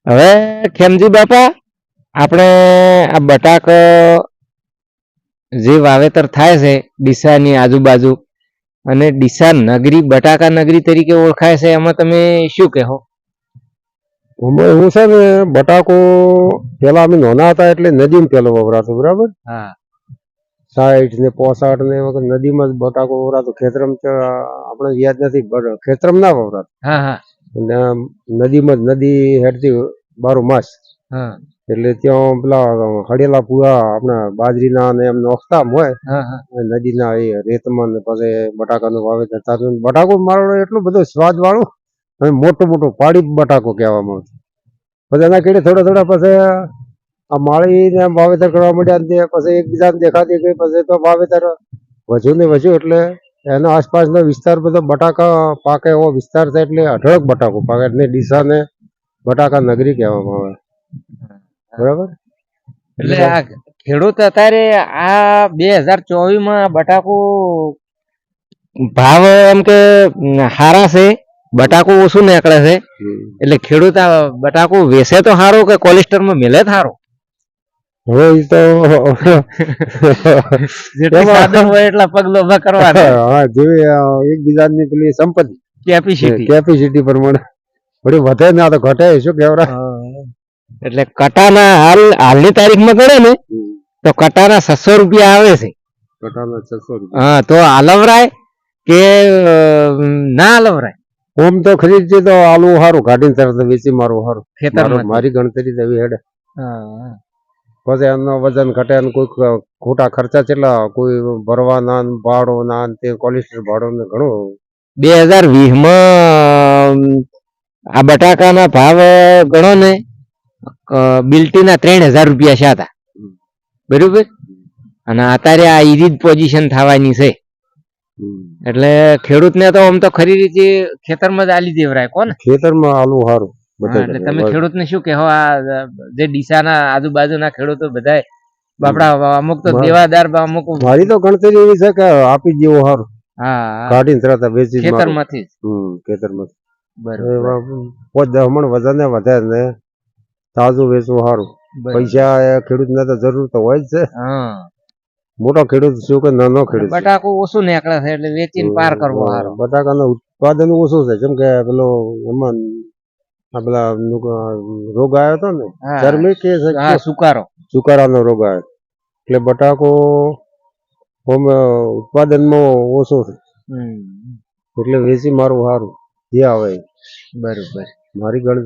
હવે ખેમજી બાપા આપણે આ બટાક જે વાવેતર થાય છે ડીસાની આજુબાજુ અને ડીસા નગરી બટાકા નગરી તરીકે ઓળખાય છે, એમાં તમે શું કહો? હું છે ને બટાકો પેલા અમે નાના હતા એટલે નદીમાં પેલો વપરાતો, બરાબર? હા. 60 ને 65 ને વખત નદીમાં જ બટાકો વપરાતો. ખેતરમાં આપણે યાદ નથી, ખેતરમાં ના વપરાતો. હા હા. અને નદીમાં જ, નદી હેડતી બારો માસ. હા. એટલે ત્યાં પેલા હળેલા પૂરા આપણા બાજરીના ને એમ નોખતા હોય નદીના એ રેતમાં, ને પછી બટાકાનું વાવેતર થતું. બટાકો મારો એટલો બધો સ્વાદ વાળો અને મોટો મોટો પાડી બટાકો કહેવામાં આવતો. પછી એના કેડે થોડા થોડા પછી આ માળીને વાવેતર કરવા માંડ્યા, પછી એકબીજાને દેખાતી ગઈ, પછી તો વાવેતર વધ્યું ને વધ્યું. એટલે એના આસપાસનો વિસ્તાર બધો બટાકા પાકે એવો વિસ્તાર છે, એટલે અઢળક બટાકો પાકે. એટલે ડીસાને બટાકા નગરી કહેવામાં આવે, બરાબર? એટલે આ ખેડૂત અત્યારે આ 2024 બટાકો ભાવ એમ કે હારા છે, બટાકો ઓછું નીકળે છે, એટલે ખેડૂત આ બટાકો વેચે તો સારું કે કોલેસ્ટરમાં મેલે સારું? હવે એ તો સાધન હોય એટલા પગલો કરવા, એકબીજાની પેલી સંપત્તિ કેપેસિટી પ્રમાણે થોડી વધે ના તો ઘટે, શું કેવરા? એટલે કટાના હાલની તારીખમાં ગણે ને તો કટાના 600 રૂપિયા આવે છે. કટાના 600 રૂપિયા. હા, તો આલવરાય કે ના આલવરાય? ઓમ તો ખરીદજે તો આલુ સારું, કાઢીને તરત વેચી મારું સારું ખેતરમાં. મારી ગણતરી એવી હેડે. પછી એમનો વજન ઘટે, કોઈ ખોટા ખર્ચા કેટલા, કોઈ ભરવાના ભાડોના, તે કોલેસ્ટર ભાડો ને ઘણું. 2020 આ બટાકાના ભાવ ગણો ને બિલ્ટીના 3000 રૂપિયા છે હતા, બરોબર? અને અત્યારે આ ઈરીજ પોઝિશન થવાની છે, એટલે ખેડૂતને તો આમ તો ખરી રીતે ખેતરમાં જ આલી દેવરાય. કોને ખેતરમાં આલુ સારું? એટલે તમે ખેડૂતને શું કહો? આ જે ડીસાના આજુબાજુના ખેડૂતો બધા બાપડા અમુક તો દેવાદાર, અમુક. મારી તો ગણતરી એવી છે કે આપી દેવો સારું. હા, કાઢીને તરત વેચી ખેતરમાંથી. ખેતરમાંથી બરોબર. હમણાં વજન વધે ને તાજું વેચવું સારું. પૈસા ખેડૂતને તો જરૂર તો હોય જ છે. મોટો ખેડૂત શું કે નાનો ખેડૂત, બટાકો ઓછું નીકળે છે એટલે વેચીને પાર કરવો સારો. બટાકાનું ઉત્પાદન ઓછું છે, જેમ કે પેલો એમાં પેલા રોગ આવ્યો હતો ને, ચરમી કે સુકારાનો રોગ આવ્યો, એટલે બટાકો ઉત્પાદનમાં ઓછો છે, એટલે વેચી મારું સારું જે આવે. બરોબર. મારી ગણતરી